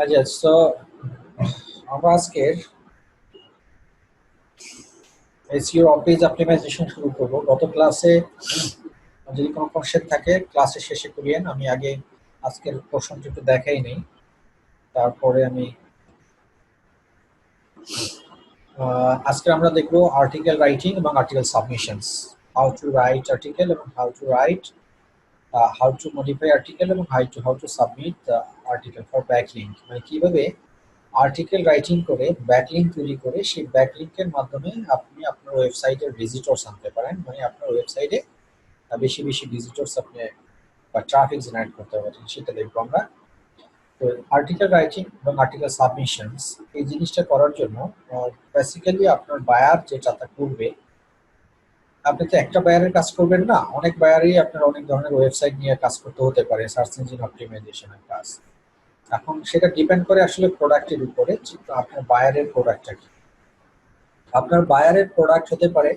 আচ্ছা, সো আমরা আজকের এসইও পেজ অপটিমাইজেশন শুরু করব। গত ক্লাসে যদি কোনো কোশ্চেন থাকে ক্লাসে শেষে করিয়েন, আমি আগে আজকের কোশ্চেনটা একটু দেখাই নেই, তারপরে আমি আজকে আমরা দেখব আর্টিকেল রাইটিং এবং article submissions, how to right article এবং হাউ টু মডিফাই আর্টিকেল এবং how to submit the article for backlink, মানে কিভাবে আর্টিকেল রাইটিং করে ব্যাকলিঙ্ক তৈরি করে সেই ব্যাকলিঙ্কের মাধ্যমে আপনি আপনার ওয়েবসাইটের ভিজিটরস আনতে পারেন, মানে আপনার ওয়েবসাইটে বেশি বেশি ভিজিটরস আপনি বা ট্রাফিক জেনারেট করতে পারেন, সেটা দেখবো আমরা। তো আর্টিকেল রাইটিং এবং আর্টিকেল সাবমিশনস এই জিনিসটা করার জন্য বেসিক্যালি আপনার বায়ার যেটা করবে, আপনি তো একটা বায়ারের কাজ করবেন না, অনেক বায়ারই আপনার অনেক ধরনের ওয়েবসাইট নিয়ে কাজ করতে হতে পারে, সার্চ ইঞ্জিন অপটিমাইজেশনের কাজ। এখন সেটা ডিপেন্ড করে আসলে প্রোডাক্টের উপরে, আপনার বায়ারের প্রোডাক্টটা কি। আপনার বায়ারের প্রোডাক্ট হতে পারে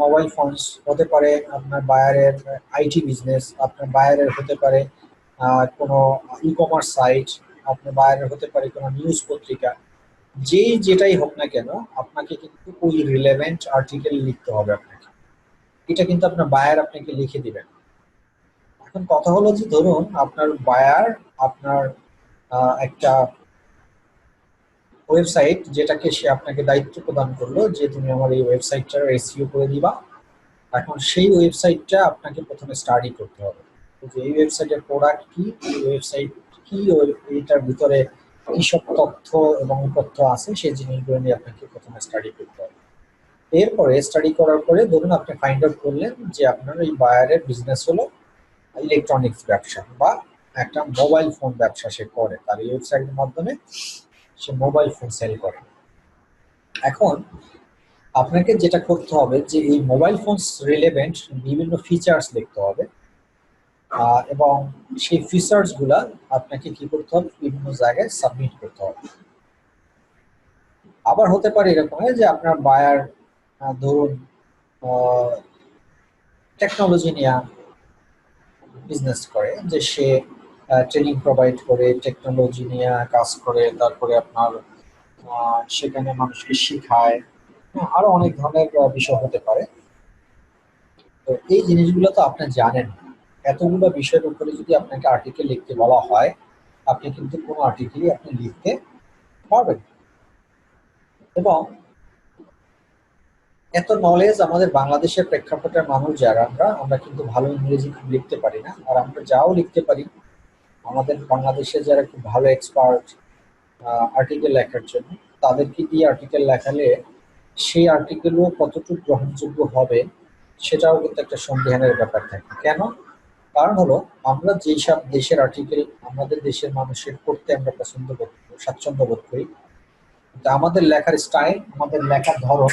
মোবাইল ফোনস, হতে পারে আপনার বায়ারের আইটি বিজনেস, আপনার বায়ারের হতে পারে কোনো ই কমার্স সাইট, আপনার বায়ারের হতে পারে কোনো নিউজ পত্রিকা। যেটাই হোক না কেন আপনাকে কিন্তু ওই রিলেভেন্ট আর্টিকেল লিখতে হবে আপনাকে, এটা কিন্তু আপনার বায়ার আপনাকে লিখে দিবেন। এখন কথা হলো যে ধরুন আপনার বায়ার আপনার একটা ওয়েবসাইট যেটাকে সে আপনাকে দায়িত্ব প্রদান করলো যে তুমি আমার এই ওয়েবসাইটটার এসইও করে দিবা। এখন সেই ওয়েবসাইটটা আপনাকে প্রথমে স্টাডি করতে হবে, যে এই ওয়েবসাইটের প্রোডাক্ট কি, এই ওয়েবসাইট কি, এইটার ভিতরে কি সব তথ্য এবং তথ্য আছে সেই জিনিসগুলো নিয়ে আপনাকে প্রথমে স্টাডি করতে হবে। এরপরে স্টাডি করার পরে ধরুন আপনি ফাইন্ড আউট করলেন যে আপনার এই বায়ারের বিজনেস হলো ইলেকট্রনিক্স ব্যবসা বা একটা মোবাইল ফোন ব্যবসা সে করে, তার এই ওয়েবসাইটের মাধ্যমে সে মোবাইল ফোন সেল করে। এখন আপনাকে যেটা করতে হবে যে এই মোবাইল ফোনস রিলেভেন্ট বিভিন্ন ফিচার্স দেখতে হবে, এবং সেই ফিচার্স গুলা আপনাকে কি করতে হবে, বিভিন্ন জায়গায় সাবমিট করতে হবে। আবার হতে পারে এরকম যে আপনার বায়ার ধরুন টেকনোলজি নিয়ে বিজনেস করে, যে সে ট্রেনিং প্রোভাইড করে, টেকনোলজি নিয়ে কাজ করে, তারপরে আপনার সেখানে মানুষকে শেখায়, আরো অনেক ধরনের বিষয় হতে পারে। তো এই জিনিসগুলো তো আপনি জানেন, এতগুলো বিষয়ের উপরে যদি আপনাকে আর্টিকেল লিখতে বলা হয়, আপনি কিন্তু কোনো আর্টিকেলই আপনি লিখতে পারবেন। এবং এত নলেজ আমাদের বাংলাদেশের প্রেক্ষাপটের মানুষ যারা আমরা কিন্তু ভালো ইংরেজি লিখতে পারি না, আর আমরা যাও লিখতে পারি, আমাদের বাংলাদেশে যারা খুব ভালো এক্সপার্ট আর্টিকেল লেখার জন্য, তাদেরকে দিয়ে আর্টিকেল লেখালে সেই আর্টিকেলও কতটুকু গ্রহণযোগ্য হবে সেটাও কিন্তু একটা সন্দেহানের ব্যাপার থাকে। কেন? কারণ হলো আমরা যেই সব দেশের আর্টিকেল আমাদের দেশের মানুষের পড়তে আমরা পছন্দ করি, স্বাচ্ছন্দ্য বোধ করি, কিন্তু আমাদের লেখার স্টাইল, আমাদের লেখার ধরন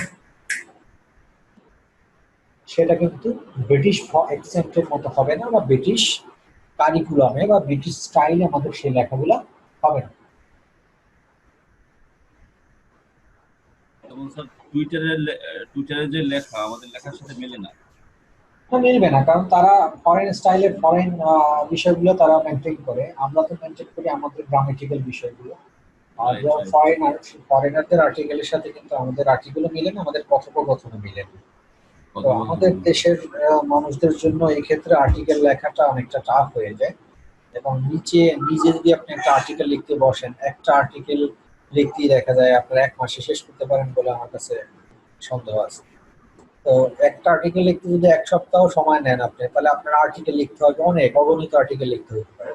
সেটা কিন্তু ব্রিটিশ অ্যাকসেন্টের মতো হবে না, বা ব্রিটিশ কারিকুলামে বা ব্রিটিশ স্টাইলে আমাদের সেই লেখাগুলো হবে না। এবং স্যার টুইটারে যে লেখা আমাদের লেখার সাথে মেলে না। মিলবে না, কারণ তারা ফরেন স্টাইলের ফরেন বিষয়গুলো তারা মেনটেন করে, আমরা তো মেনটেন করি আমাদের গ্রামেটিক্যাল বিষয়গুলো। আর যারা ফরেনারদের আর্টিকেলের সাথে কিন্তু আমাদের আর্টিকেলও মিলে না, আমাদের কথোপকথনও মিলে না। তো আমাদের দেশের মানুষদের জন্য এই ক্ষেত্রে আর্টিকেল লেখাটা অনেকটা টাফ হয়ে যায়। এবং নিজে যদি আপনি একটা আর্টিকেল লিখতে বসেন, একটা আর্টিকেল লিখতেই দেখা যায় আপনার 1 মাসে শেষ করতে পারেন বলে আমার কাছে সন্দেহ আছে। তো একটা আর্টিকেল লিখতে যদি 1 সপ্তাহ সময় নেন আপনি, তাহলে আপনার আর্টিকেল লিখতে হবে অনেক, অগণিত আর্টিকেল লিখতে হতে পারে।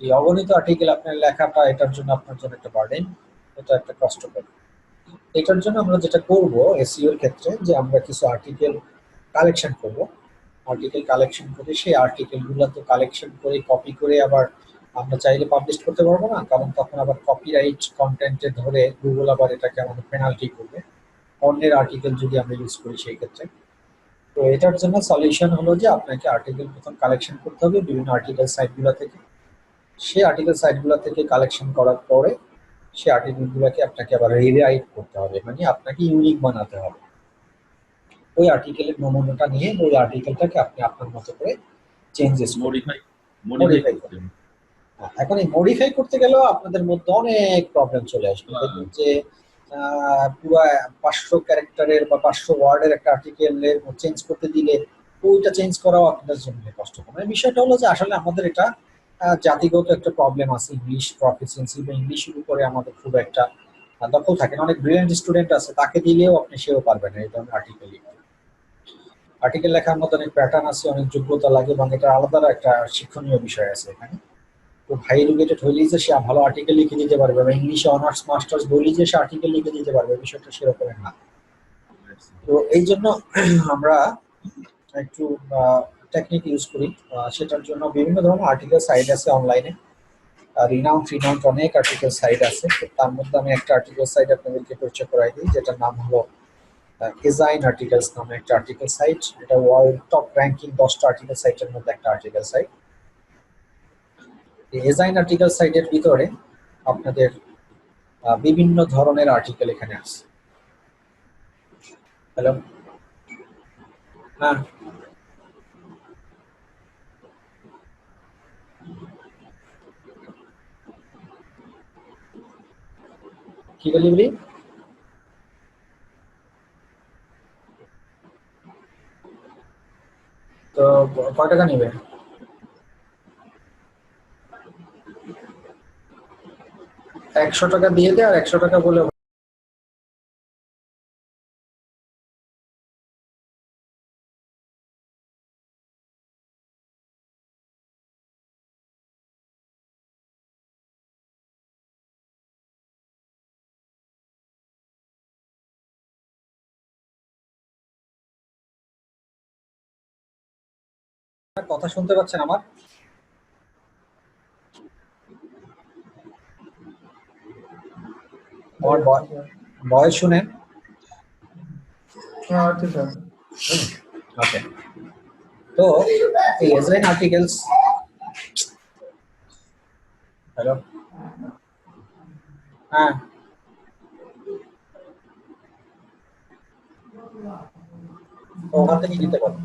এই অগণিত আর্টিকেল আপনার লেখাটা এটার জন্য আপনার জন্য একটা বার্ডেন, এটা একটা কষ্টকর। এটার জন্য আমরা যেটা করব এসইও এর ক্ষেত্রে, যে আমরা কিছু আর্টিকেল কালেকশন করব। আর্টিকেল কালেকশন করে সেই আর্টিকেলগুলো তো কালেকশন করে কপি করে আবার আমরা চাইলে পাবলিশ করতে পারবো না, কারণ তখন আবার কপিরাইট কন্টেন্টে ধরে গুগল আবার এটাকে আমাদের পেনাল্টি করবে, অন্যের আর্টিকেল যদি আমরা ইউজ করি সেই ক্ষেত্রে। তো এটার জন্য সলিউশন হলো যে আপনাকে আর্টিকেল প্রথম কালেকশন করতে হবে বিভিন্ন আর্টিকেল সাইটগুলো থেকে। সেই আর্টিকেল সাইটগুলো থেকে কালেকশন করার পরে সেই আর্টিকেলগুলোকে আপনাকে আবার রিরাইট করতে হবে, মানে আপনাকে ইউনিক বানাতে হবে। ওই আর্টিকেলের নমুনাটা নিয়ে ওই আর্টিকেলটাকে আপনি আপনার মতো করে চেঞ্জেস মডিফাই মডিফাই করতে হবে। এখন এই মডিফাই করতে গেলেও আপনাদের মধ্যে অনেক প্রবলেম চলে আসবে। দেখুন যে পুরো 500 ক্যারেক্টারের বা 500 ওয়ার্ডের একটা আর্টিকেলের চেঞ্জ করতে দিলে ওইটা চেঞ্জ করাও আপনাদের জন্য কষ্টকর। মানে বিষয়টা হলো যে আসলে আমাদের এটা জাতিগত একটা প্রবলেম আছে, ইংলিশ প্রফিসিয়েন্সি বা ইংলিশের উপরে আমাদের খুব একটা দখল থাকে না। অনেক ব্রিলিয়েন্ট স্টুডেন্ট আছে, তাকে দিলেও আপনি সেও পারবেন না এই ধরনের আর্টিকেল লিখতে। আর্টিকেল লেখার মতো অনেক প্যাটার্ন আছে, অনেক যোগ্যতা লাগে এবং এটা আলাদা একটা শিক্ষণীয় বিষয় আছে এখানে। খুব হাই এডুকেটেড হইলেই যে সে ভালো আর্টিকেল লিখে দিতে পারবে বা ইংলিশে অনার্স মাস্টার্স বলেই যে সে আর্টিকেল লিখে দিতে পারবে, বিষয়টা সেরকম না। তো এই জন্য আমরা একটু টেকনিক ইউজ করি। সেটার জন্য বিভিন্ন ধরনের আর্টিকেল সাইট আছে অনলাইনে, রিনাউন্ড অনেক আর্টিকেল সাইট আছে। তার মধ্যে আমি একটা আর্টিকেল সাইট আপনাদেরকে পরিচয় করাই দিই, যেটার নাম হলো এজাইন আর্টিকেলস নামে একটা আর্টিকেল সাইট। এটা ওয়ার্ল্ড টপ র্যাঙ্কিং 10টা আর্টিকেল সাইটের মধ্যে একটা আর্টিকেল সাইট। এজাইন আর্টিকেল সাইটের ভিতরে আপনাদের বিভিন্ন ধরনের আর্টিকেল এখানে আছে। হ্যালো, হ্যাঁ কি বলি তো কয় টাকা নিবে? $100 দিয়ে দে আর $100 বলে কথা শুনতে পাচ্ছেন আমার? আমার ভয়েস শুনেন? ওকে, তো এই এজরাইন আর্টিকেলস, হ্যালো, হ্যাঁ ওখান থেকে নিতে পারো।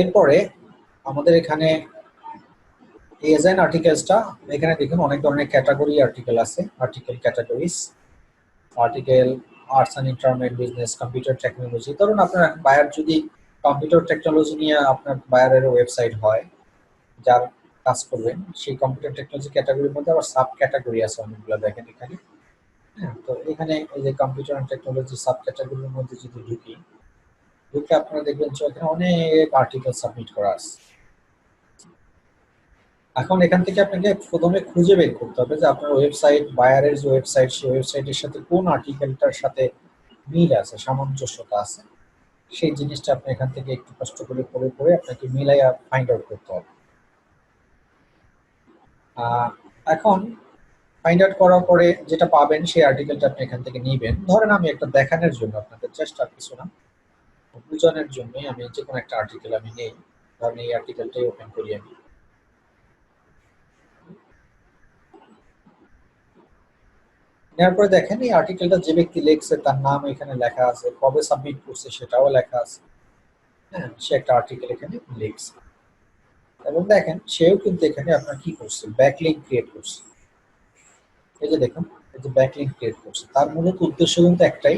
এরপরে আমাদের এখানে এজরাইন আর্টিকেলসটা, এখানে দেখুন অনেক ধরনের ক্যাটাগরি আর্টিকেল আছে, article categories, article arts and internet, business, computer technology. ধরুন আপনার বায়ার যদি কম্পিউটার টেকনোলজি নিয়ে আপনার বায়ারের ওয়েবসাইট হয়, যার কাজ করবেন সেই কম্পিউটার টেকনোলজি ক্যাটাগরির মধ্যে আবার সাব ক্যাটাগরি আছে অনেকগুলো, দেখেন এখানে। হ্যাঁ, তো এখানে এই যে কম্পিউটার অ্যান্ড টেকনোলজি সাব ক্যাটাগরির মধ্যে যদি ঢুকে আপনারা দেখবেন যে এখানে অনেক আর্টিকেল সাবমিট করা আছে। এখন এখান থেকে আপনাকে প্রথমে খুঁজে বের করতে হবে যে আপনার ওয়েবসাইট, বায়ারের যে ওয়েবসাইট, সেই ওয়েবসাইটের সাথে কোন আর্টিকেলটার সাথে মিল আছে, সামঞ্জস্যতা আছে, সেই জিনিসটা আপনি এখান থেকে একটু কষ্ট করে পড়ে আপনাকে মিলাইয়া ফাইন্ড আউট করতে হবে। এখন ফাইন্ড আউট করার পরে যেটা পাবেন সেই আর্টিকেলটা আপনি এখান থেকে নিবেন। ধরেন আমি একটা দেখানোর জন্য আপনাদের চেষ্টা, কিছু না, বোঝানোর জন্যই আমি যে কোনো একটা আর্টিকেল আমি নেই। ধরেন এই আর্টিকেলটাই ওপেন করি আমি। নেওয়ার পরে দেখেন এই আর্টিকেলটা যে ব্যক্তি লিখছে তার নাম এখানে লেখা আছে, কবে সাবমিট করছে সেটাও লেখা আছে। হ্যাঁ, সে একটা আর্টিকেল এখানে লিখছে এবং দেখেন সেও কিন্তু এখানে আপনার কি করছে, ব্যাকলিঙ্ক ক্রিয়েট করছে। এই যে দেখুন, এই যে ব্যাকলিঙ্ক ক্রিয়েট করছে, তার মূলত উদ্দেশ্য কিন্তু একটাই,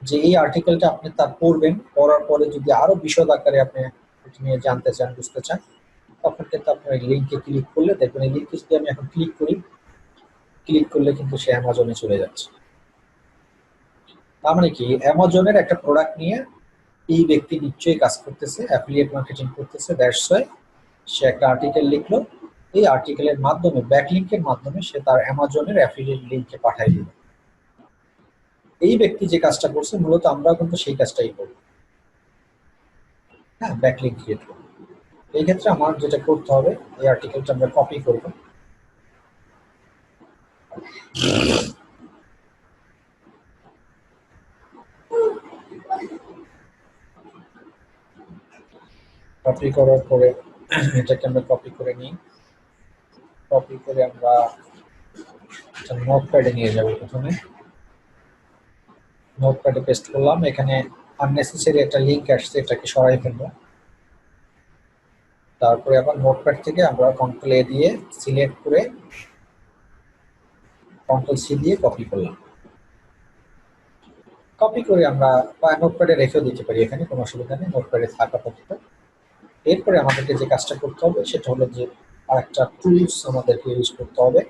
যে এই আর্টিকেলটা আপনি তার পড়বেন, পড়ার পরে যদি আরো বিশদ আকারে আপনি এটা নিয়ে জানতে চান, বুঝতে চান, তখন কিন্তু আপনার এই লিঙ্কে ক্লিক করলে দেখবেন, এই লিঙ্কে যদি আমি এখন ক্লিক করলে কিন্তু সে অ্যামাজনে চলে যাচ্ছে। তার মানে কি, অ্যামাজনের একটা প্রোডাক্ট নিয়ে এই ব্যক্তি নিশ্চয়ই কাজ করতেছে, অ্যাফিলিয়েট মার্কেটিং করতেছে, দ্যাটস ওয়াই সে একটা আর্টিকেল লিখলো। এই আর্টিকেলের মাধ্যমে, ব্যাকলিঙ্কের মাধ্যমে সে তার অ্যামাজনের অ্যাফিলিয়েট লিঙ্কে পাঠাই দিল। এই ব্যক্তি যে কাজটা করছে মূলত আমরাও কিন্তু সেই কাজটাই করি। হ্যাঁ, ব্যাকলিঙ্ক ক্রিয়েট করব। এই ক্ষেত্রে আমার যেটা করতে হবে, এই আর্টিকেলটা আমরা কপি করব, কপি করার পরে এটাকে আমরা কপি করে নিই, কপি করে আমরা নোটপ্যাডে নিয়ে যাব। প্রথমে নোটপ্যাডে পেস্ট করলাম, এখানে আননেসেসারি একটা লিংক আসছে, এটাকে সরাই ফেলবো। তারপরে আবার নোটপ্যাড থেকে আমরা কন্ট্রোল এ দিয়ে সিলেক্ট করে কন্ট্রোল সি দিয়ে কপি করলাম। কপি করে আমরা নোটপ্যাডে রেখেও দিতে পারি, এখানে কোনো অসুবিধা নেই, নোটপ্যাডে থাকা পর্যন্ত। এরপরে আমাদেরকে যে কাজটা করতে হবে সেটা হলো যে আরেকটা টুলস আমাদেরকে ইউজ করতে হবে।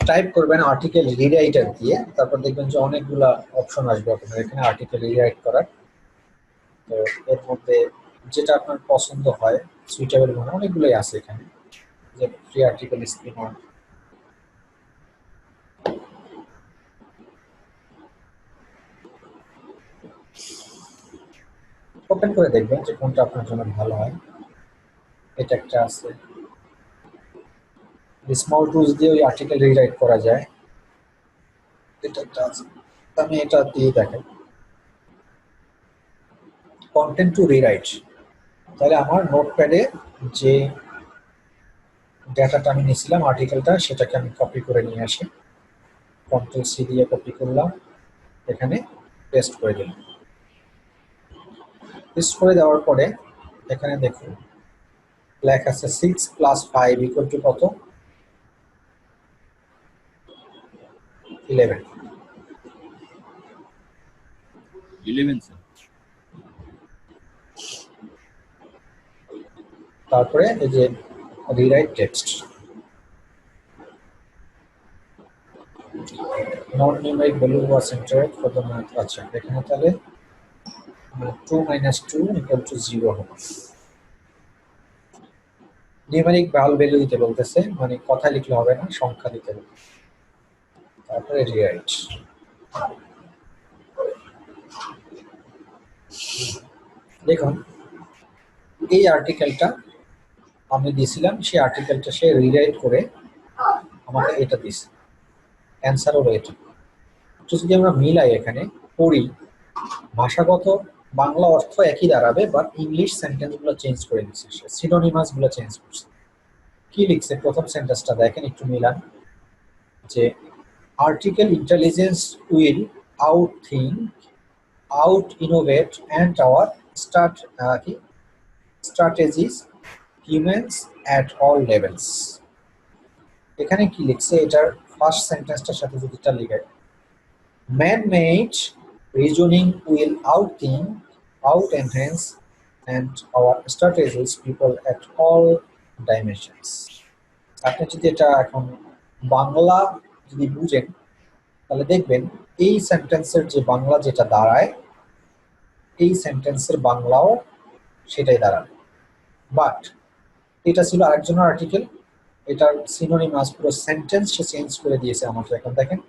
টাইপ করবেন আর্টিকেল রিরাইটার দিয়ে, তারপর দেখবেন যে অনেকগুলা অপশন আসবে আপনার এখানে আর্টিকেল রিরাইট করার। তো এর মধ্যে যেটা আপনার পছন্দ হয় সুইটেবল মনে অনেকগুলোই আছে এখানে, যে ফ্রি আর্টিকেল স্পিনার। ওপেন করে দেখবেন যে কোনটা আপনার জন্য ভালো হয়। এটা একটা আছে, স্মল টুলস দিয়ে ওই আর্টিকেল রিরাইট করা যায়, এটা একটা আছে। আমি এটা দিয়ে দেখাই, কন্টেন্ট টু রিরাইট। তাহলে আমার নোটপ্যাডে যে ডেটাটা আমি নিয়েছিলাম আর্টিকেলটা, সেটাকে আমি কপি করে নিয়ে আসি, কন্ট্রোল সি দিয়ে কপি করলাম, এখানে পেস্ট করে দিলাম। পেস্ট করে দেওয়ার পরে এখানে দেখুন লেখা আছে 6 + 5 = কত? 11। 11 স্যার। তারপরে এই যে rewrite text, non numeric value was entered for the math. আচ্ছা, এখানে তাহলে 2 - 2 = 0 হবে। নিউমেরিক ভ্যালু দিতে বলতেছে, মানে কথা লিখলে হবে না, সংখ্যা দিতে হবে। তারপরে রিরাইট। দেখুন এই আর্টিকেলটা আমি দিয়েছিলাম, সেই আর্টিকেলটা সে রিরাইট করে আমাকে এটা দিছে, অ্যান্সার হলো এটা। তো যদি আমরা মিলাই এখানে পড়ি, ভাষাগত বাংলা অর্থ একই দাঁড়াবে, বাট ইংলিশ সেন্টেন্সগুলো চেঞ্জ করে দিচ্ছে, সিনোনিমাসগুলো চেঞ্জ করছে। কি লিখছে প্রথম সেন্টেন্সটা দেখেন, একটু মিলান, যে article intelligence will out think, out innovate and our strategies humans at all levels. এখানে কি লিখছে, এটার ফার্স্ট সেন্টেন্সটার সাথে যদি এটা লিখে, man-made reasoning will outthink, out-enhance, and our strategies people at all dimensions. আপনি যদি এটা এখন বাংলা যদি বুঝেন তাহলে দেখবেন এই সেন্টেন্সের যে বাংলা যেটা দাঁড়ায়, এই সেন্টেন্সের বাংলাও সেটাই দাঁড়ায়। বাট এটা ছিল আরেকজনের আর্টিকেল, এটার সিনোনিমাস পুরো সেন্টেন্স সে চেঞ্জ করে দিয়েছে আমাকে। এখন দেখেন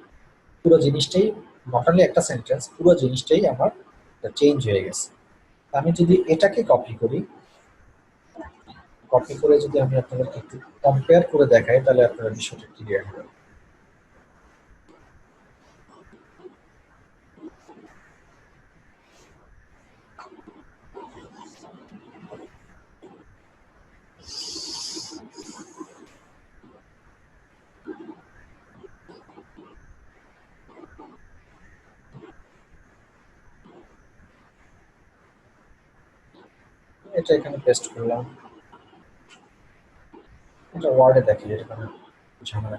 পুরো জিনিসটাই, নট অনলি একটা সেন্টেন্স, পুরো জিনিসটাই আমার চেঞ্জ হয়ে গেছে। আমি যদি এটাকে কপি করি, কপি করে যদি আমি আপনাদেরকে একটু কম্পেয়ার করে দেখাই, তাহলে আপনারা বিষয়টা ক্লিয়ার হবে। এটা এখানে পেস্ট করলাম, এটা ওয়ার্ডে দেখি, এটা ঝামেলা।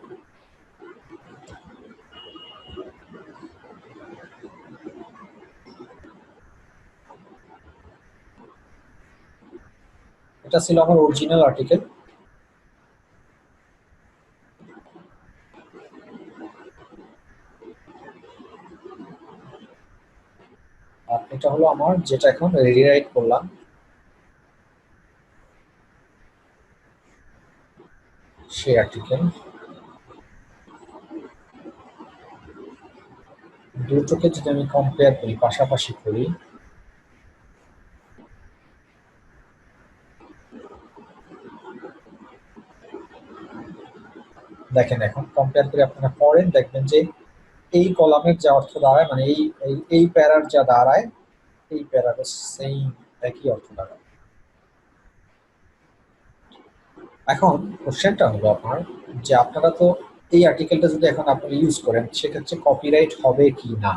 এটা ছিল আমার অরিজিনাল আর্টিকেল। আর এটা হলো আমার যেটা এখন রিরাইট করলাম, সেই আর্টিকেল। দুটোকে যদি আমি কম্পেয়ার করি, পাশাপাশি করি, দেখেন এখন কম্পেয়ার করে আপনারা পড়েন, দেখবেন যে এই কলামের যা অর্থ দাঁড়ায়, মানে এই প্যারার যা দাঁড়ায়, এই প্যারার সেম একই অর্থ দাঁড়ায়। এখন কোশ্চেনটা হলো আপনার যে আপনারা তো এই আর্টিকেলটা যদি এখন আপনারা ইউজ করেন সেক্ষেত্রে কপিরাইট হবে কি না?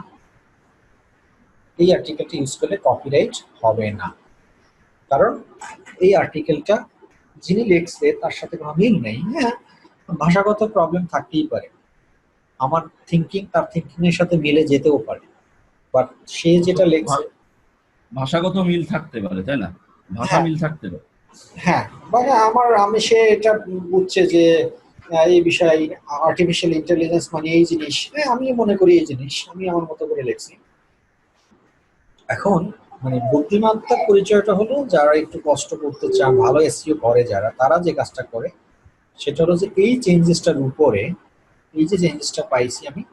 এই আর্টিকেলটা ইউজ করলে কপিরাইট হবে না, কারণ এই আর্টিকেলটা যিনি লিখছে তার সাথে কোনো মিল নেই। হ্যাঁ, ভাষাগত প্রবলেম থাকতেই পারে, আমার থিঙ্কিং তার থিঙ্কিং এর সাথে মিলে যেতেও পারে, বাট সে যেটা লিখছে, ভাষাগত মিল থাকতে পারে, তাই না? ভাষা হ্যাঁ মিল থাকতে পারে। হ্যাঁ, মানে আমি সে এটা বুঝছে যে এই বিষয় আর্টিফিশিয়াল ইন্টেলিজেন্স মানে এই জিনিস, হ্যাঁ আমি মনে করি এই জিনিস, আমি আমার মতো করে লিখছি। এখন মানে বুদ্ধিমত্তার পরিচয়টা হলো যারা একটু কষ্ট করতে চান, ভালো এসইও করে যারা, তারা যে কাজটা করে সেটা হলো যে এই চেঞ্জেসটার উপরে, এই যে চেঞ্জেসটা পাইছি আমি,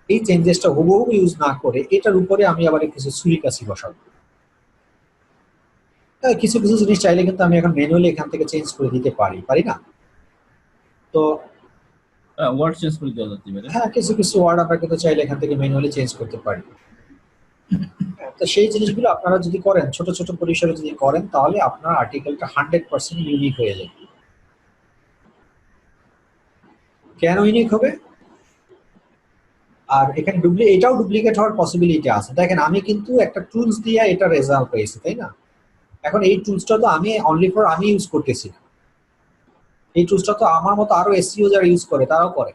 এই চেঞ্জেসটা হুবহু ইউজ না করে এটার উপরে আমি আবার কিছু সুরিকাছি বসাবো। কিছু কিছু জিনিস চাইলে কিন্তু আমি এখন ম্যানুয়ালি এখান থেকে চেঞ্জ করে দিতে পারি না? তো ওয়ার্ড চেঞ্জ করে দেওয়া যেতে পারে। হ্যাঁ, কিছু কিছু ওয়ার্ড আমরা কিন্তু চাইলে এখান থেকে ম্যানুয়ালি চেঞ্জ করতে পারি। তো সেই জিনিসগুলো আপনারা যদি করেন, ছোট ছোট পরিসরে যদি করেন, তাহলে আপনার আর্টিকেলটা 100% ইউনিক হয়ে যাবে। কেন ইউনিক হবে? আর এখানে এটাও ডুপ্লিকেট হওয়ার পসিবিলিটি আছে। দেখেন আমি কিন্তু একটা টুলস দিয়ে এটা রেজাল্ট পেয়েছি, তাই না? এখন এই টুলসটা তো আমি অনলি ফর আমি ইউজ করতেছি না, এই টুলসটা তো আমার মতো আরো এসইও যারা ইউজ করে তারাও করে।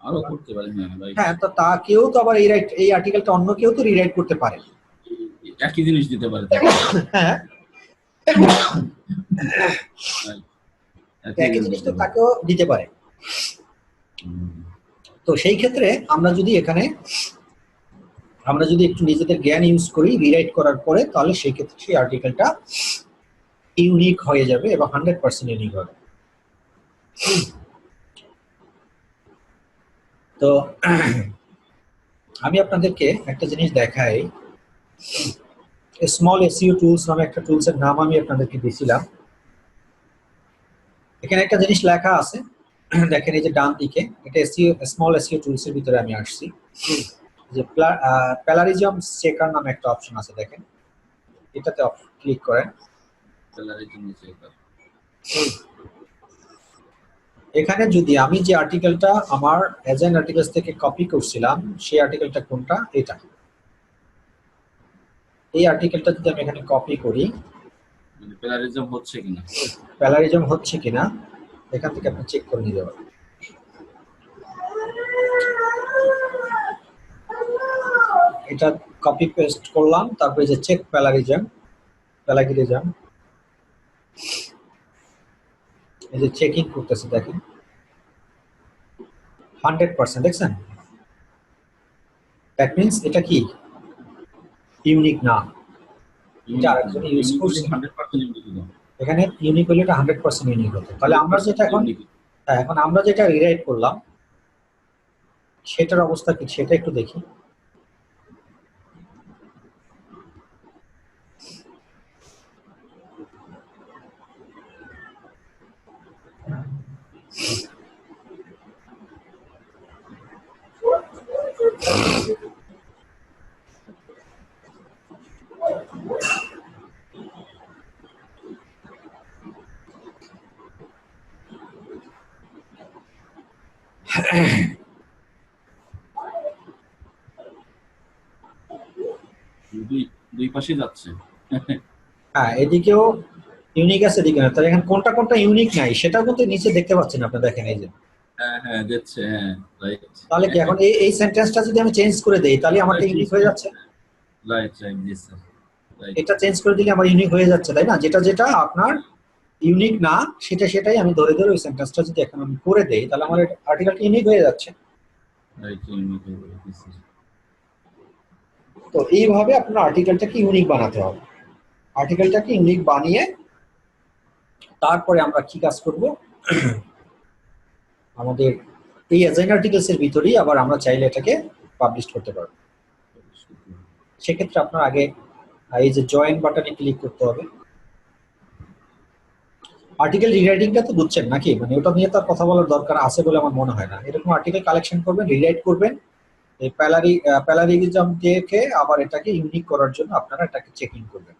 আরো করতে পারে, হ্যাঁ রাইট। হ্যাঁ, তো তা কেউ তো আবার এই আর্টিকেলটা অন্য কেউ তো রিরাইট করতে পারে। একই জিনিস দিতে পারে তাকে। হ্যাঁ, Right. একই জিনিস তো তাকেও দিতে পারে। তো সেই ক্ষেত্রে আমরা যদি একটু নিজেদের জ্ঞান ইউজ করি রিরাইট করার পরে, তাহলে সেই ক্ষেত্রে সেই আর্টিকেলটা ইউনিক হয়ে যাবে এবং 100% ইউনিক হবে। তো আমি আপনাদেরকে একটা জিনিস দেখাই, স্মল এসইও টুলস নামে একটা টুলসের নাম আমি আপনাদেরকে দিয়েছিলাম। এখানে একটা জিনিস লেখা আছে, দেখেন এই যে ডান দিকে, এটা এসইও স্মল এসইও টুলস এর ভিতরে আমি আসছি, যে প্যালারিজম চেকার নামে একটা অপশন আছে, দেখেন এটাতে ক্লিক করেন। এখানে যদি আমি যে আর্টিকেলটা আমার এজেন্ট আর্টিকেলস থেকে কপি করছিলাম, সেই আর্টিকেলটা কোনটা? এটা। এই আর্টিকেলটা যদি আমি এখানে কপি করি, প্যারারিজম হচ্ছে কিনা এখান থেকে আপনি চেক করে নিতে পারেন। এটা কপি পেস্ট করলাম, তারপরে যে চেক প্যালারিজম, এই যে চেকিং করতেছে, দেখেন 100%, দেখছেন? দ্যাট মিনস এটা কি ইউনিক না, এটা আরেকজন ইউজ করছে। 100% ইউনিক না। এখানে ইউনিক হলে এটা 100% ইউনিক হতো। তাহলে আমরা যেটা এখন আমরা যেটা রিরাইট করলাম সেটার অবস্থা কি সেটা একটু দেখি। দুই পাশে যাচ্ছে। হ্যাঁ, এদিকেও ইউনিক আছে, এদিকে না। তাহলে এখানে কোনটা কোনটা ইউনিক নাই সেটাও কিন্তু নিচে দেখতে পাচ্ছেন আপনি, দেখেন এই যে। হ্যাঁ যাচ্ছে, হ্যাঁ রাইট। তাহলে কি এখন এই সেন্টেন্সটা যদি আমি চেঞ্জ করে দেই তাহলে আমারটা ইউনিক হয়ে যাচ্ছে। রাইট জি স্যার। এটা চেঞ্জ করে দিলে আমার ইউনিক হয়ে যাচ্ছে, তাই না? যেটা আপনার ইউনিক না সেটাই আমি ধরে ওই সেন্টেন্সটা যদি এখন আমি করে দেই তাহলে আমার আর্টিকেলটা ইউনিক হয়ে যাচ্ছে। তো এইভাবে আপনার আর্টিকেলটাকে ইউনিক বানাতে হবে। আর্টিকেলটাকে ইউনিক বানিয়ে তারপরে আমরা কি কাজ করব, আমাদের এই এজেন্ট আর্টিকেলস এর ভিতরেই আবার আমরা চাইলে এটাকে পাবলিশ করতে পারবো। সেক্ষেত্রে আপনার আগে এই যে জয়েন বাটনে ক্লিক করতে হবে। আর্টিকেল রিরাইটিংটা তো বুঝছেন নাকি, মানে ওটা নিয়ে তো আর কথা বলার দরকার আছে বলে আমার মনে হয় না। এরকম আর্টিকেল কালেকশন করবেন, রিরাইট করবেন, এই প্যালারিজম দেখে আবার এটাকে ইউনিক করার জন্য আপনারা এটাকে চেকিং করবেন।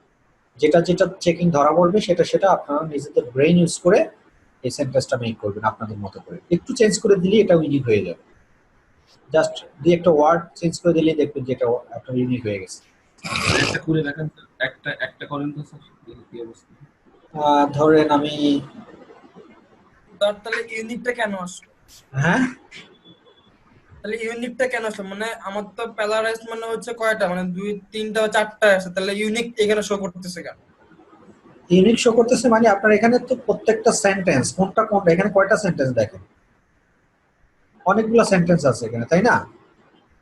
যেটা যেটা চেকিং ধরা পড়বে সেটা সেটা আপনারা নিজেদের ব্রেইন ইউজ করে এই সেন্টেন্সটা মেক করবেন আপনাদের মতো করে। একটু চেঞ্জ করে দিলেই এটা ইউনিক হয়ে যাবে। জাস্ট দুই একটা ওয়ার্ড চেঞ্জ করে দিলেই দেখবেন যেটা আপনার ইউনিক হয়ে গেছে। একটা করে দেখান স্যার, একটা করেন তো স্যার, দেখি কি অবস্থা। ধরেন আমি, তাহলে ইউনিটটা কেন আসলো? হ্যাঁ তাহলে ইউনিটটা কেন আসলো? মানে আমার তো প্যালারাইজ মানে হচ্ছে কয়টা, মানে 2 3টা 4টা আছে, তাহলে ইউনিক এখানে শো করতেছে কেন? ইউনিক শো করতেছে মানে আপনার এখানে তো প্রত্যেকটা সেন্টেন্স কোনটা কোনটা, এখানে কয়টা সেন্টেন্স দেখেন, অনেকগুলো সেন্টেন্স আছে এখানে, তাই না?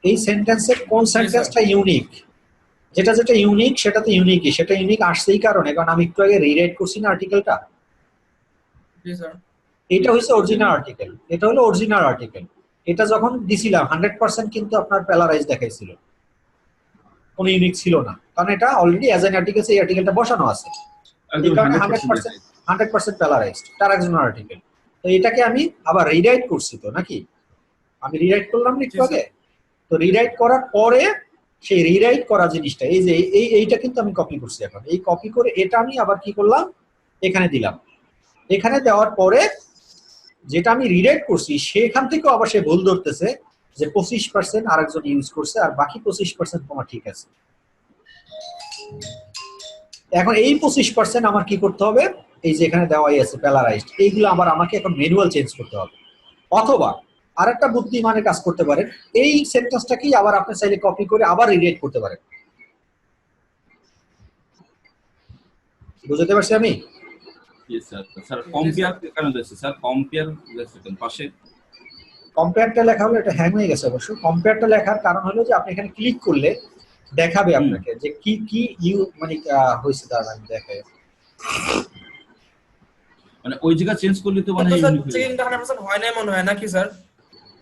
এই সেন্টেন্সের কোন সেন্টেন্সটা ইউনিক, যেটা যেটা ইউনিক সেটা তো ইউনিকই, সেটা ইউনিক আসছেই কারণে, কারণ আমি একটু আগে রিরাইট করছি না আর্টিকেলটা। জি স্যার। এটা হচ্ছে অরিজিনাল আর্টিকেল, এটা হলো অরিজিনাল আর্টিকেল। এটা যখন দিছিলাম 100% কিন্তু আপনার প্যালারাইজ দেখাইছিল, কোনো ইউনিক ছিল না, কারণ এটা অলরেডি অ্যাজ এন আর্টিকেল এই আর্টিকেলটা বসানো আছে। এই একদম কারণে 100% 100% প্যালারাইজড, তার একজনের আর্টিকেল। তো এটাকে আমি আবার রিরাইট করছি তো নাকি, আমি রিরাইট করলাম না একটু আগে। তো রিরাইট করার পরে সেই রিরাইট করা জিনিসটা এই যে এইটা কিন্তু আমি কপি করছি। এখন এই কপি করে এটা আমি আবার কি করলাম, এখানে দিলাম। এখানে দেওয়ার পরে যেটা আমি রিরাইট করছি সেখান থেকেও আবার সে ভুল ধরতেছে যে 25% আরেকজন ইউজ করছে আর বাকি 25% তোমার ঠিক আছে। এখন এই 25% আমার কি করতে হবে, এই যে এখানে দেওয়াই আছে প্যালারাইজড, এইগুলো আবার আমাকে এখন ম্যানুয়াল চেঞ্জ করতে হবে। অথবা আরেকটা বুদ্ধিমানের কাজ করতে পারেন, এই সেন্টেন্সটাকেই আবার আপনি চাইলে কপি করে আবার রিরাইট করতে পারেন। বুঝতে পারছি আমি? স্যার। স্যার কম্পেয়ার কেন দিয়েছে স্যার? কম্পেয়ার দিয়েছে কেন পাশে? কম্পেয়ারটা লেখা হলো, এটা হ্যাং হয়ে গেছে অবশ্য। কম্পেয়ারটা লেখার কারণ হলো যে আপনি এখানে ক্লিক করলে দেখাবে আপনাকে যে কি কি মানে হয়েছে, তার আমি দেখাই। মানে ওই জায়গা চেঞ্জ করলে তো মানে তো স্যার ইউনিক হয়ে যাবে। চেকিংটা 100% হয় নাই মনে হয় নাকি স্যার?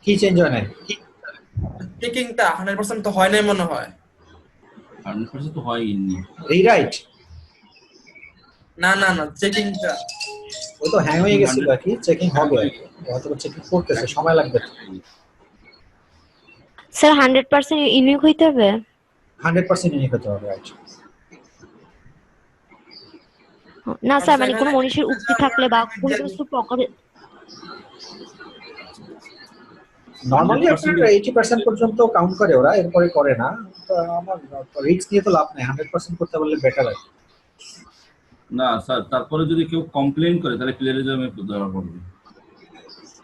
কি চেঞ্জ হয় নাই? চেকিংটা 100% তো হয় নাই মনে হয়। 100% তো হয়নি। রিরাইট না না না, চেকিংটা ওই তো হ্যাং হয়ে গেছিল আর কি, চেকিং হবে আর কি, হয়তো চেকিং করতেছে, সময় লাগবে। স্যার 100% ইউনিক হইতে হবে? 100% ইউনিক হতে হবে, রাইট। না আর স্যার, মানে এখানে কোনো মনীষীর উক্তি থাকলে বা কোনো কিছু প্রকারে নরমালি আপনার 80% পর্যন্ত কাউন্ট করে ওরা, এরপরে করে না। তো আমার রিস্ক নিয়ে তো লাভ নাই, 100% করতে পারলে বেটার আর কি। না স্যার, তারপরে যদি কেউ কমপ্লেইন করে তাহলে প্লেজারিজমে ধরা পড়বে।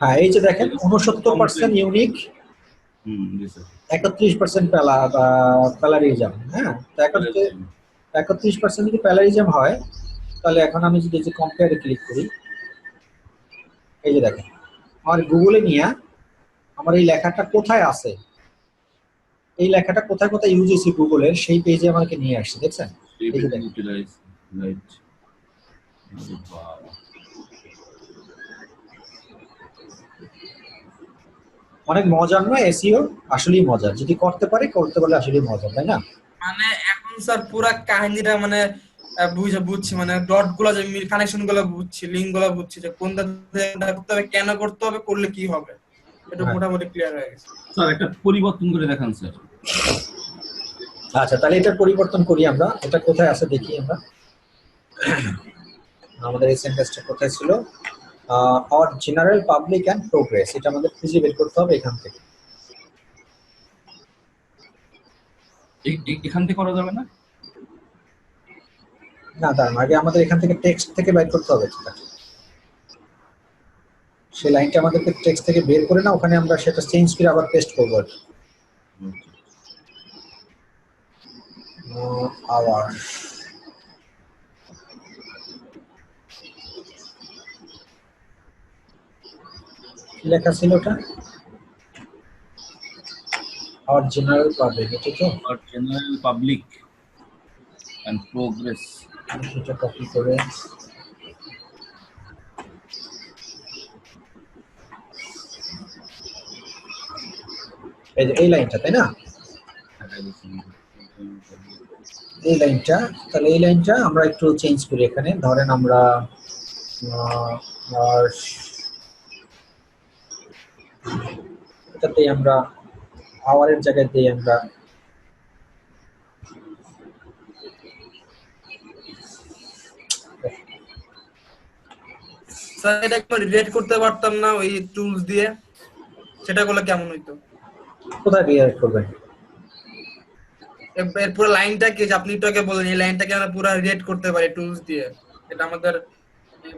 হ্যাঁ এই যে দেখেন 69% ইউনিক, জি স্যার। 31% প্যালারিজম। হ্যাঁ, তো 31% যদি প্যালারিজম হয় তাহলে এখন আমি যদি এই যে কম্পেয়ারে ক্লিক করি, এই যে দেখেন আমার গুগলে নিয়ে আমার এই লেখাটা কোথায় আছে, এই লেখাটা কোথায় কোথায় ইউজ হয়েছে গুগলের সেই পেজে আমাকে নিয়ে আসছে, দেখছেন? এই যে দেখেন ইউটিলাইজ রাইট। অনেক মজার নয় এসইও? আসলেই মজার, যদি করতে পারলে আসলেই মজার, তাই না? মানে এখন স্যার পুরা কাহিনীটা মানে বুঝছি, মানে ডট গুলা যে কানেকশন গুলো বুঝছি, লিঙ্ক গুলো বুঝছি, যে কোনটা করতে হবে, কেন করতে হবে, করলে কি হবে, এটা মোটামুটি ক্লিয়ার হয়ে গেছে। স্যার একটা পরিবর্তন করে দেখান স্যার। আচ্ছা তাহলে এটা পরিবর্তন করি আমরা, এটা কোথায় আছে দেখি আমরা। আমাদের এই সেন্টেন্সটা কোথায় ছিল, our general public and progress, এটা আমাদের খুঁজে বের করতে হবে এখান থেকে। এখান থেকে করা যাবে না? না, তার আগে আমাদের এখান থেকে টেক্সট থেকে বের করতে হবে, ঠিক আছে? সেই লাইনটা আমাদেরকে টেক্সট থেকে বের করে না, ওখানে আমরা সেটা চেঞ্জ করে আবার পেস্ট করবো আর কি। আওয়ার লেখা ছিল ওটা, আওয়ার জেনারেল পাবলিক, এটা তো আর জেনারেল পাবলিক এন্ড প্রোগ্রেস। এটা কপি করে এই যে এই লাইনটা, তাই না? এই লাইনটা, তাহলে এই লাইনটা আমরা একটু চেঞ্জ করি। এখানে ধরেন আমরা আর এটাতে আমরা আওয়ারের জায়গায় দিই আমরা স্যার এটা একটু রিলেট করতে পারতাম না ওই টুলস দিয়ে, সেটা করলে কেমন হইতো? কোথায় রিয়াক্ট করবেন? এর পুরো লাইনটা কি যে আপনি একটু আগে বলেন, এই লাইনটাকে আমরা পুরো রিলেট করতে পারি টুলস দিয়ে, এটা আমাদের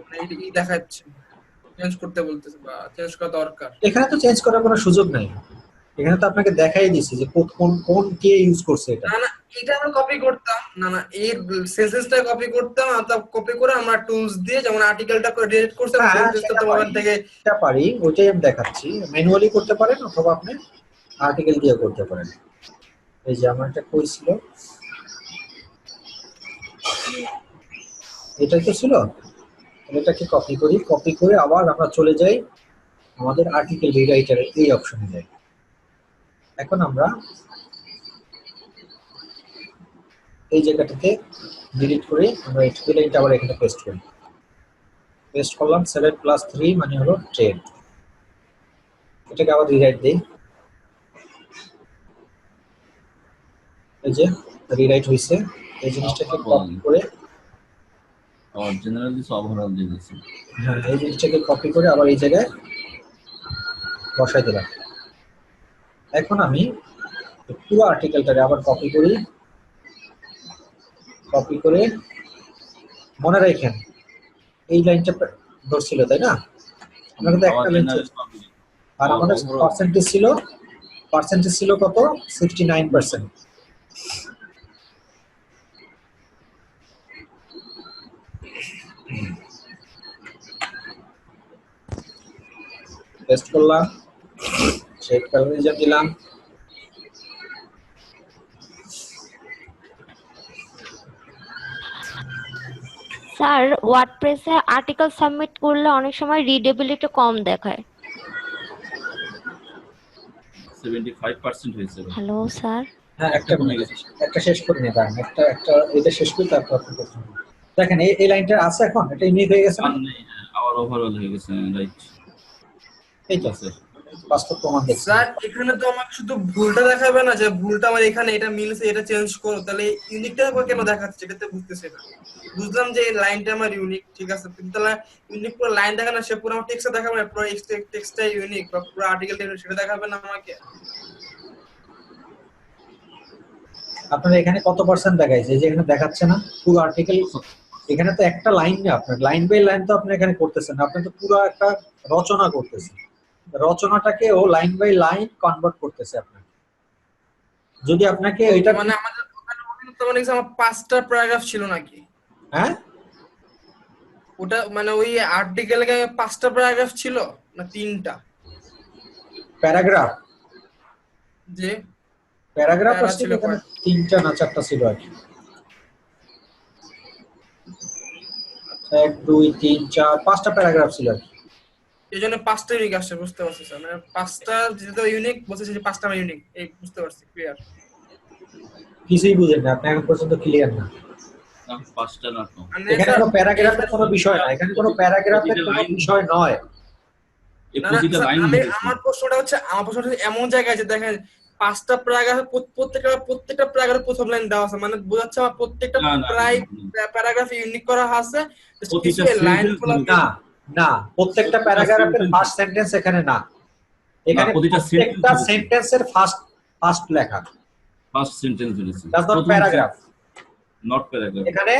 মানে এই দেখাচ্ছে চেঞ্জ করতে বলতেছে বা চেঞ্জ করা দরকার। এখানে তো চেঞ্জ করার কোনো সুযোগ নাই, এখানে তো আপনাকে দেখাই দিছি যে কোন কোন কে ইউজ করছে এটা। না না, এটা আমরা কপি করতাম না, না এই সেন্সেসটা কপি করতাম, অথবা কপি করে আমরা টুলস দিয়ে যেমন আর্টিকেলটা করে ডিলিট করতাম, হ্যাঁ, সেন্সেসটা সেটা তো ওখান থেকে এটা পারি, ওইটাই আমি দেখাচ্ছি। ম্যানুয়ালি করতে পারেন অথবা আপনি আর্টিকেল দিয়ে করতে পারেন। এই যে আমার একটা কই ছিল, এটাই তো ছিল, এটাকে কপি করি, কপি করে আবার আমরা চলে যাই আমাদের আর্টিকেল রিরাইটারের এই অপশনে যাই। এখন আমরা এই জায়গাটাতে ডিলিট করে আমরা এই লাইনটা আবার এখানে পেস্ট করি। পেস্ট করলাম 7 + 3 মানে হলো 10। এটাকে আবার রিরাইট দেই, এই যে রিরাইট হইছে। এই জিনিসটাকে কপি করে আর জেনারেলি ওভারঅল দিয়ে দিচ্ছি। হ্যাঁ, এই জিনিসটাকে কপি করে আবার এই জায়গায় বসাই দিলাম। এখন আমি পুরো আর্টিকেলটাকে আবার কপি করি, কপি করে মনে রাখেন এই লাইনটা ধরছিল তাই না, আমরা কিন্তু একটা লাইন আর আমাদের পার্সেন্টেজ ছিল কত 69%। টেস্ট করলাম, সেভ প্যারামিটার দিলাম, স্যার ওয়ার্ডপ্রেসে আর্টিকেল সাবমিট করলে অনেক সময় রিডেবিলিটি কম দেখায়। 75% হয়েছে। Hello sir. হ্যাঁ একটা শেষ করে নিই, কারণ একটা এটা শেষ করি তারপর আপনি প্রশ্ন করুন। দেখেন এই লাইনটা আছে, এখন এটা ইউনিক হয়ে গেছে না, আবার ওভারঅল হয়ে গেছে। রাইট, এই তো আছে বাস্তব প্রমাণ দেখছি। স্যার এখানে তো আমাকে শুধু ভুলটা দেখাবে না, যে ভুলটা আমার এখানে এটা মিলছে, এটা চেঞ্জ করো, তাহলে ইউনিকটা কেন দেখাচ্ছে এটা তো বুঝতেছি না। বুঝলাম যে এই লাইনটা আমার ইউনিক, ঠিক আছে, কিন্তু তাহলে ইউনিক পুরো লাইন দেখানো, সে পুরো আমার টেক্সটটা দেখাবে না, পুরো টেক্সটটা ইউনিক বা পুরো আর্টিকেলটা সেটা দেখাবে না আমাকে। আপনার এখানে কত পার্সেন্ট দেখাইছে? এই যে এখানে দেখাচ্ছে না পুরো আর্টিকেল, এখানে তো একটা লাইন না, আপনার লাইন বাই লাইন তো আপনি এখানে করতেছেন না, আপনি তো পুরো একটা রচনা করতেছেন, রচনাটাকে ও লাইন বাই লাইন কনভার্ট করতেছে আপনার। যদি আপনাকে এটা মানে আমাদের ওখানে তো মানে আমার 5টা প্যারাগ্রাফ ছিল নাকি? হ্যাঁ, ওটা মানে ওই আর্টিকেলে 5টা প্যারাগ্রাফ ছিল না 3টা? প্যারাগ্রাফ, যে প্যারাগ্রাফ প্যারা ছিল ছিল এখানে 3টা না 4টা ছিল আর কি। 1 2 3 4 5টা প্যারাগ্রাফ ছিল আর কি। এই জন্য 5টা ইউনিক আসছে, বুঝতে পারছি স্যার, মানে 5টা যেহেতু ইউনিক বলছে যে 5টা ইউনিক, এই বুঝতে পারছি, ক্লিয়ার। কিছুই বুঝেন না আপনি এখন পর্যন্ত, ক্লিয়ার না। না 5টা না তো। মানে এখানে কোনো প্যারাগ্রাফের কোনো বিষয় না, এখানে কোনো প্যারাগ্রাফের কোনো বিষয় নয়। এই না, প্রতিটা স্যার, লাইন আমার প্রশ্নটা হচ্ছে এমন জায়গায় যে দেখেন 5টা প্যারাগ্রাফে প্রত্যেকটা প্যারাগ্রাফে প্রথম লাইন দেওয়া আছে, মানে বোঝাচ্ছে আমার প্রত্যেকটা প্রায় প্যারাগ্রাফ ইউনিক করা আছে, কিছু লাইনগুলো না না, প্রত্যেকটা প্যারাগ্রাফের ফার্স্ট সেন্টেন্স এখানে না, এখানে প্রত্যেকটা সেন্টেন্সের ফার্স্ট লেখা, ফার্স্ট সেন্টেন্স দিয়েছে, that's not paragraph, not paragraph. এখানে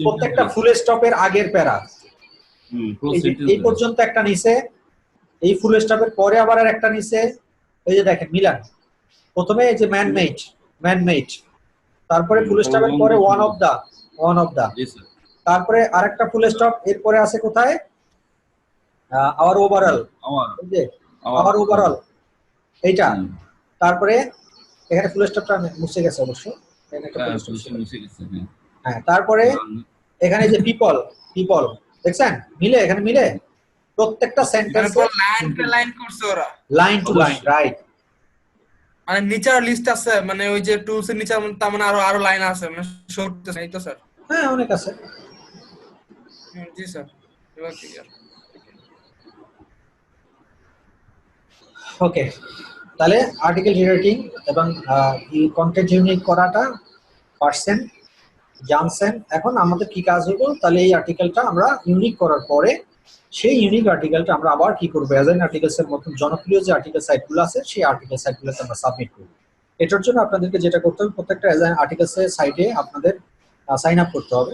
প্রত্যেকটা ফুল স্টপের আগের প্যারা, এই পর্যন্ত একটা নিচে, এই ফুল স্টপের পরে আবার আর একটা নিচে, এই যে দেখেন মিলান, প্রথমে এই যে ম্যান মেড, তারপরে ফুল স্টপের পরে ওয়ান অফ দা, তারপরে আরেকটা ফুল স্টপ, এরপরে আছে কোথায় আওয়ার ওভারঅল, আওয়ার ওভারঅল এইটা, তারপরে এখানে ফুল স্টপটা মুছে গেছে অবশ্য, হ্যাঁ, তারপরে এখানে যে পিপল দেখছেন মিলে, এখানে মিলে প্রত্যেকটা সেন্টেন্স লাইন করছে ওরা, লাইন টু লাইন, রাইট। মানে নিচে আর লিস্ট আছে, মানে ওই যে টুলস এর নিচে তার মানে আরো লাইন আছে, মানে শর্ট এই তো স্যার। হ্যাঁ, অনেক আছে। জি স্যার। এবার ক্লিয়ার। ওকে, তাহলে আর্টিকেল জেনারেটিং এবং কন্টেন্ট ইউনিক করাটা পারছেন, জানছেন। এখন আমাদের কি কাজ হলো, তাহলে এই আর্টিকেলটা আমরা ইউনিক করার পরে সেই ইউনিক আর্টিকেলটা আমরা আবার কি করবো, অ্যাজাইন আর্টিকেলস এর মতন জনপ্রিয় যে আর্টিকেল সাইটগুলো আছে সেই আর্টিকেল সাইটগুলোতে আমরা সাবমিট করবো। এটার জন্য আপনাদেরকে যেটা করতে হবে, প্রত্যেকটা অ্যাজাইন আর্টিকেলস এর সাইটে আপনাদের সাইন আপ করতে হবে।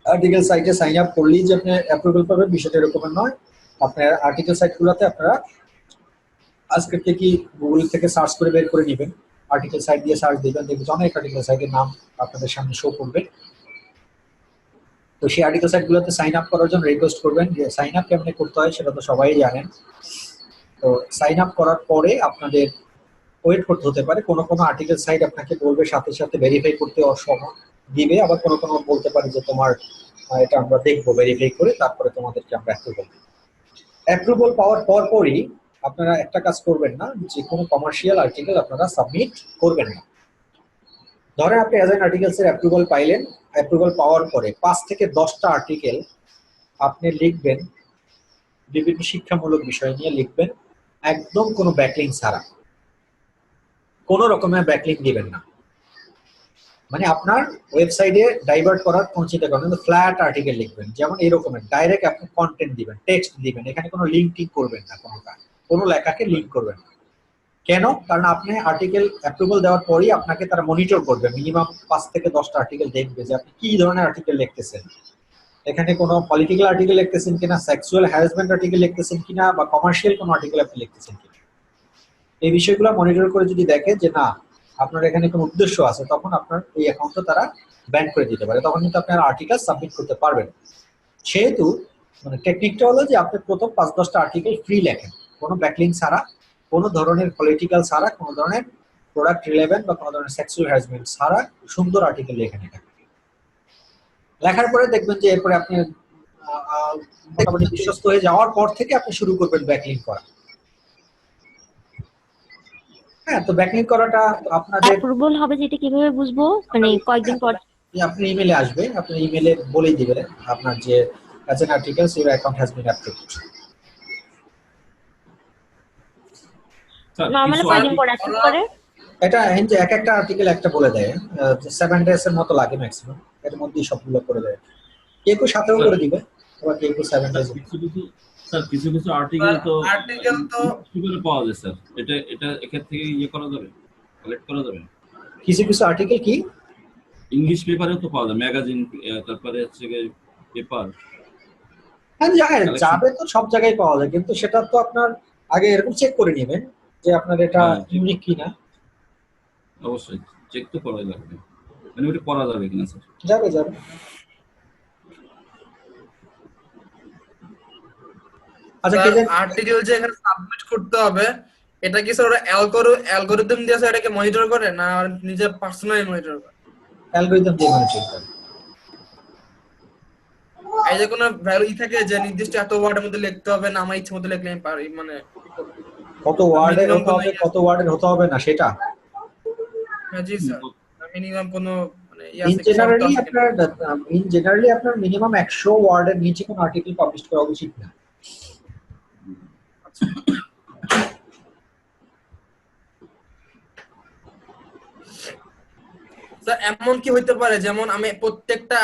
আর্টিকেল সাইটে সাইন আপ করলেই যে আপনি অ্যাপ্রুভাল পাবেন বিষয়টা এরকম নয়। আপনার আর্টিকেল সাইটগুলোতে আপনারা আজকের থেকে গুগল থেকে সার্চ করে বের করে নেবেন, আর্টিকেল সাইট দিয়ে সার্চ দিবেন, দেখবেন অনেক আর্টিকেল সাইটের নাম আপনাদের সামনে শো করবে। তো সেই আর্টিকেল সাইটগুলোতে সাইন আপ করার জন্য রিকোয়েস্ট করবেন। যে সাইন আপ কেমনে করতে হয় সেটা তো সবাই জানেন। তো সাইন আপ করার পরে আপনাদের ওয়েট করতে হতে পারে, কোনো কোনো আর্টিকেল সাইট আপনাকে বলবে সাথে সাথে ভেরিফাই করতে অসময় দিবে, আবার কোনো কোনো বলতে পারে যে তোমার এটা আমরা দেখবো ভেরিফাই করে তারপরে তোমাদেরকে আমরা অ্যাপ্রুভাল পাওয়ার পরই আপনারা একটা কাজ করবেন না, যে কোনো কমার্শিয়াল আর্টিকেল আপনারা সাবমিট করবেন না। ধরেন আপনি অ্যাজ অ্যান আর্টিকেলস এর অ্যাপ্রুভাল পাইলেন, অ্যাপ্রুভাল পাওয়ার পরে 5 থেকে 10টা আর্টিকেল আপনি লিখবেন, বিভিন্ন শিক্ষামূলক বিষয় নিয়ে লিখবেন, একদম কোনো ব্যাকলিং ছাড়া, কোনো রকমের ব্যাকলিং দিবেন না। মানে আপনার ওয়েবসাইটে ডাইভার্ট করার কোনো চিন্তা করবেন না, ফ্ল্যাট আর্টিকেল লিখবেন, যেমন এরকমের ডাইরেক্ট আপনি কন্টেন্ট দিবেন, টেক্সট দিবেন, এখানে কোনো লিঙ্ক টিক করবেন না, কোনো লেখাকে লিঙ্ক করবেন না। কেন? কারণ আপনি আর্টিকেল অ্যাপ্রুভাল দেওয়ার পরেই আপনাকে তারা মনিটর করবে, মিনিমাম 5 থেকে 10টা আর্টিকেল দেখবে যে আপনি কি ধরনের আর্টিকেল লিখতেছেন, এখানে কোনো পলিটিক্যাল আর্টিকেল লিখতেছেন কিনা, সেক্সুয়াল হ্যারাসমেন্ট আর্টিকেল লিখতেছেন কিনা, বা কমার্শিয়াল কোনো আর্টিকেল আপনি লিখতেছেন কিনা। এই বিষয়গুলো মনিটর করে যদি দেখে যে না আপনার এখানে কোনো উদ্দেশ্য আছে, তখন আপনার এই অ্যাকাউন্টটা তারা ব্যান করে দিতে পারে, তখন কিন্তু আপনার আর্টিকেল সাবমিট করতে পারবেন। সেহেতু মানে টেকনিকটা হলো যে আপনি প্রথম 5-10টা আর্টিকেল ফ্রি লেখেন, কোনো ব্যাকলিং ছাড়া, কোনো ধরনের পলিটিক্যাল ছাড়া, কোনো ধরনের প্রোডাক্ট রিলেভেন্ট বা কোনো ধরনের সেক্সুয়াল হ্যারাসমেন্ট ছাড়া সুন্দর আর্টিকেল লেখেন। এটা লেখার পরে দেখবেন যে এরপরে আপনি মোটামুটি বিশ্বস্ত হয়ে যাওয়ার পর থেকে আপনি শুরু করবেন ব্যাকলিং করা। হ্যাঁ, তো ব্যাকলিং করাটা আপনাদের অ্যাপ্রুভাল হবে যেটা কিভাবে বুঝবো, মানে কয়েকদিন পর? আপনি ইমেলে আসবে, আপনি ইমেলে বলেই দিবেন আপনার যে as an articles your account has been approved. Normally কয়েকদিন পর অ্যাপ্রুভ করে? এটা যে এক একটা আর্টিকেল একটা বলে দেয়, 7 ডেজ এর মতো লাগে ম্যাক্সিমাম, এর মধ্যেই সবগুলো করে দেয়। কেউ সাথেও করে দিবে, আবার কেউ 7 ডেজ। কিছু কিছু আর্টিকেল তো আর্টিকেল পাওয়া যায় স্যার, এটা এখান থেকে ইয়ে করা যাবে, কালেক্ট করা যাবে। কিছু কিছু আর্টিকেল কি ইংলিশ পেপারেও তো পাওয়া যায়, ম্যাগাজিন, তারপরে হচ্ছে পেপার। হ্যাঁ যাবে তো সব জায়গায় পাওয়া যায়, কিন্তু সেটা তো আপনার আগে এরকম চেক করে নেবেন যে আপনার এটা ইউনিক কিনা। অবশ্যই চেক তো করাই লাগবে, মানে ওটা করা যাবে কিনা স্যার? যাবে যাবে। আচ্ছা, আর্টিকেল যে এখানে সাবমিট করতে হবে, এটা কি স্যার ওরা অ্যালগরিদম দিয়ে স্যার এটাকে মনিটর করে না নিজে পার্সোনালি মনিটর করে? অ্যালগরিদম দিয়ে মনিটর করে। এই যে কোনো ভ্যালু থাকে যে নির্দিষ্ট এত ওয়ার্ডের মধ্যে লিখতে হবে, না আমার ইচ্ছে মতো লিখলে আমি পারি, মানে কত ওয়ার্ডের হতে হবে কত ওয়ার্ডের হতে হবে না সেটা? হ্যাঁ জি স্যার, মিনিমাম কোনো মানে ইন জেনারেলি আপনার মিনিমাম 100 ওয়ার্ডের নিচে কোনো আর্টিকেল পাবলিশ করা উচিত না। স্যার এমন কি হইতে পারে যেমন আমি প্রত্যেকটা